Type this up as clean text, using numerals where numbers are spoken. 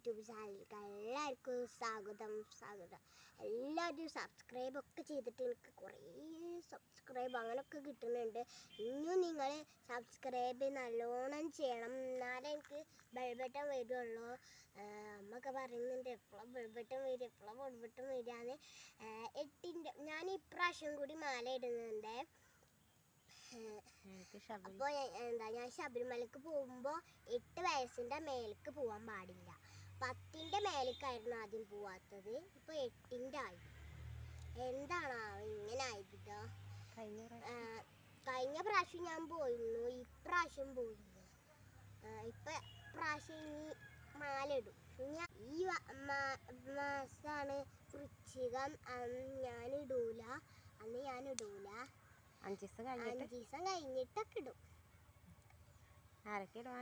YouTube ചാനലിലേക്ക് എല്ലാവർക്കും സ്വാഗതം. എല്ലാവരും സബ്സ്ക്രൈബൊക്കെ ചെയ്തിട്ട് എനിക്ക് കുറേ സബ്സ്ക്രൈബ് അങ്ങനെയൊക്കെ കിട്ടുന്നുണ്ട്. ഇനിയും നിങ്ങൾ സബ്സ്ക്രൈബ് നല്ലോണം ചെയ്യണം, എന്നാലേ എനിക്ക് ബെൽബട്ടൺ വരുള്ളൂ. അമ്മയൊക്കെ പറയുന്നുണ്ട് എപ്പോഴും ബെൽബട്ടൺ വരികയെന്ന്. 8 ഞാൻ ഇപ്രാവശ്യം കൂടി മാല ഇടുന്നുണ്ട്. അപ്പോൾ ഞാൻ ശബരിമലക്ക് പോകുമ്പോൾ 8 വയസ്സിൻ്റെ മേലേക്ക് പോകാൻ പാടില്ല. 10ൻ്റെ മേലേക്കായിരുന്നു ആദ്യം പോവാത്തത്, ഇപ്പോൾ 8ൻ്റെ ആയി. എന്താണോ ഇങ്ങനെ ആയിട്ടോ. കഴിഞ്ഞ പ്രാവശ്യം ഞാൻ പോയിരുന്നു, ഇപ്രാവശ്യം പോയില്ല. ഇപ്രാവശ്യം ഇനി മാല ഇടും. ഈ മാസമാണ് വൃശ്ചികം. ഞാനിടൂല, അന്ന് ഞാനിടൂല. 5 ദിവസം കഴിഞ്ഞിട്ടൊക്കെ ഇടും. ആരൊക്കെ ഇടും?